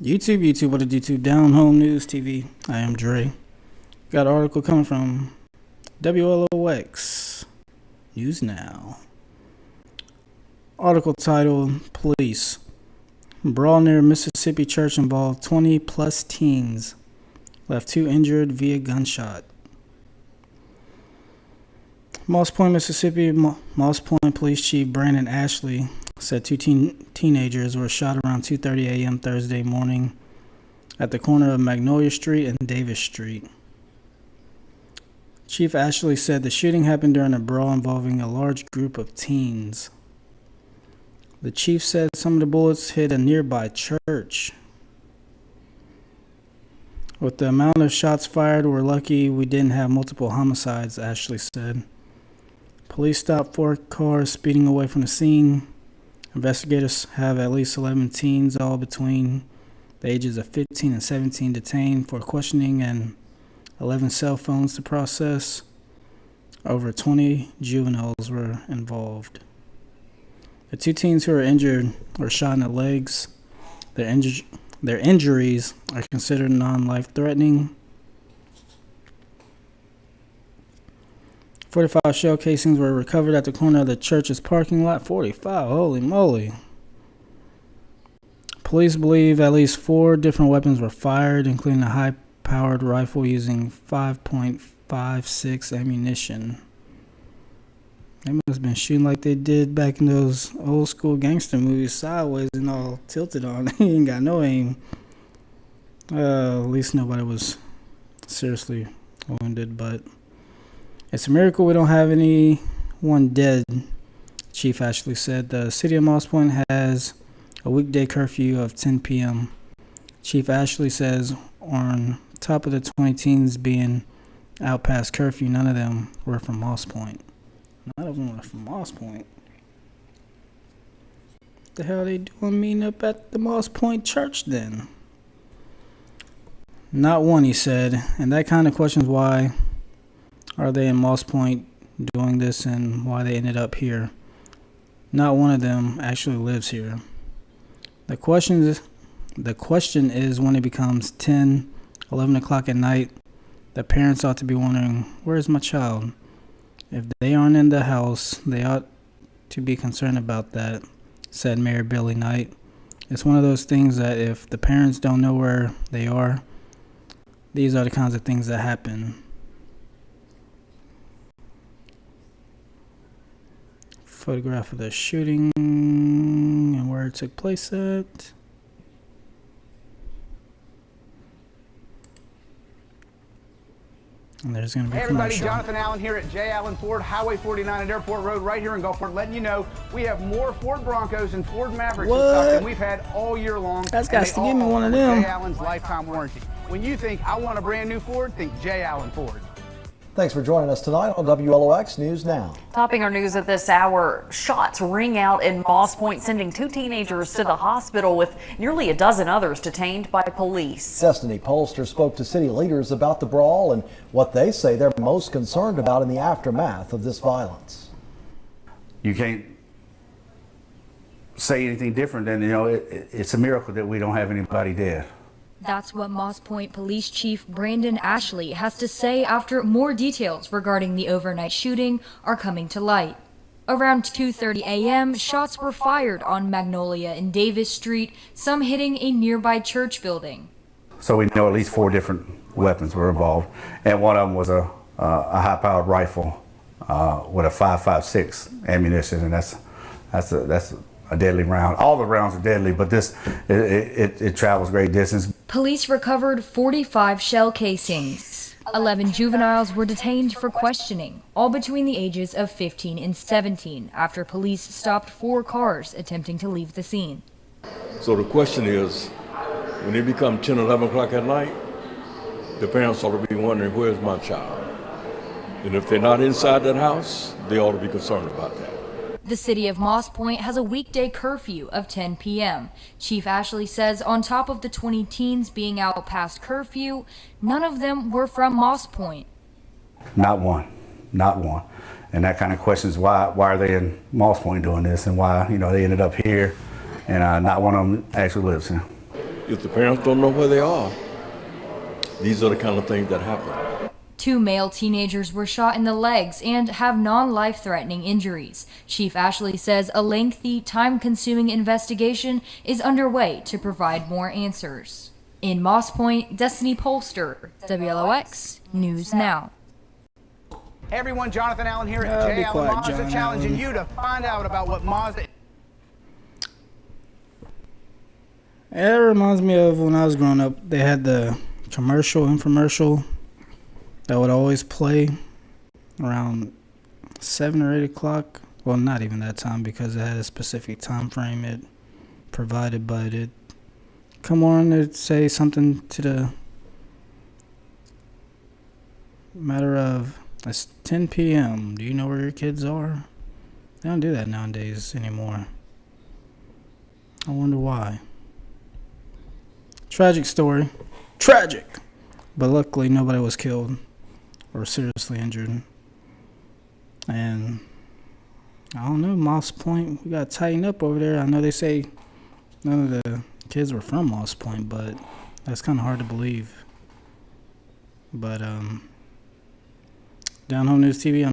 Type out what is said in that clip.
YouTube, what a YouTube, Down Home News TV. I am Dre. Got an article coming from WLOX News Now. Article titled, Police. Brawl near Mississippi church involved 20 plus teens. Left 2 injured via gunshot. Moss Point, Mississippi. Moss Point Police Chief Brandon Ashley said 2 teenagers were shot around 2:30 a.m. Thursday morning at the corner of Magnolia Street and Davis Street. Chief Ashley said the shooting happened during a brawl involving a large group of teens. The chief said some of the bullets hit a nearby church. With the amount of shots fired, we're lucky we didn't have multiple homicides, Ashley said. Police stopped 4 cars speeding away from the scene. Investigators have at least 11 teens, all between the ages of 15 and 17, detained for questioning and 11 cell phones to process. Over 20 juveniles were involved. The 2 teens who were injured were shot in the legs. Their injuries are considered non-life-threatening. 45 shell casings were recovered at the corner of the church's parking lot. 45, holy moly. Police believe at least 4 different weapons were fired, including a high-powered rifle using 5.56 ammunition. They must have been shooting like they did back in those old school gangster movies, sideways and all tilted on. They ain't got no aim. At least nobody was seriously wounded, but it's a miracle we don't have anyone dead, Chief Ashley said. The city of Moss Point has a weekday curfew of 10 p.m. Chief Ashley says on top of the 20 teens being out past curfew, none of them were from Moss Point. None of them were from Moss Point. What the hell are they doing meeting up at the Moss Point church then? Not one, he said, and that kind of questions why are they in Moss Point doing this and why they ended up here. Not one of them actually lives here. The question is when it becomes 10, 11 o'clock at night, the parents ought to be wondering, where's my child? If they aren't in the house, they ought to be concerned about that, said Mayor Billy Knight. It's one of those things that if the parents don't know where they are, these are the kinds of things that happen. Photograph of the shooting and where it took place at. And there's going to be Hey everybody, Jonathan Allen here at J. Allen Ford, Highway 49 at Airport Road right here in Gulfport, letting you know we have more Ford Broncos and Ford Mavericks in stock than we've had all year long. That's got to give me one of them. J. Allen's lifetime warranty. When you think I want a brand new Ford, think J. Allen Ford. Thanks for joining us tonight on WLOX News Now. Topping our news at this hour, shots ring out in Moss Point, sending 2 teenagers to the hospital with nearly a dozen others detained by police. Destiny Polster spoke to city leaders about the brawl and what they say they're most concerned about in the aftermath of this violence. You can't say anything different than, it's a miracle that we don't have anybody dead. That's what Moss Point Police Chief Brandon Ashley has to say after more details regarding the overnight shooting are coming to light. Around 2:30 a.m., shots were fired on Magnolia and Davis Street, some hitting a nearby church building. So we know at least 4 different weapons were involved, and one of them was a high-powered rifle with a 5.56 ammunition, and that's a deadly round. All the rounds are deadly, but this it travels great distance. Police recovered 45 shell casings. 11 juveniles were detained for questioning, all between the ages of 15 and 17, after police stopped 4 cars attempting to leave the scene. So the question is, when it becomes 10, 11 o'clock at night, the parents ought to be wondering, where's my child? And if they're not inside that house, they ought to be concerned about that. The city of Moss Point has a weekday curfew of 10 p.m. Chief Ashley says on top of the 20 teens being out past curfew, none of them were from Moss Point. Not one. And that kind of questions why are they in Moss Point doing this and why they ended up here, and not one of them actually lives here. if the parents don't know where they are, these are the kind of things that happen. 2 male teenagers were shot in the legs and have non-life-threatening injuries. Chief Ashley says a lengthy, time-consuming investigation is underway to provide more answers. In Moss Point, Destiny Polster, WLOX News Now. Hey everyone, Jonathan Allen here at J. Allen Mazda, challenging you to find out about what Mazda. It reminds me of when I was growing up. They had the infomercial that would always play around 7 or 8 o'clock. Well, not even that time, because it had a specific time frame it provided, but it come on, it'd say something to the matter of, it's 10 p.m. Do you know where your kids are? They don't do that nowadays anymore. I wonder why. Tragic story. Tragic! But luckily nobody was killed or seriously injured. And I don't know, Moss Point, we gotta tighten up over there. I know they say none of the kids were from Moss Point, but that's kind of hard to believe. But Down Home News TV.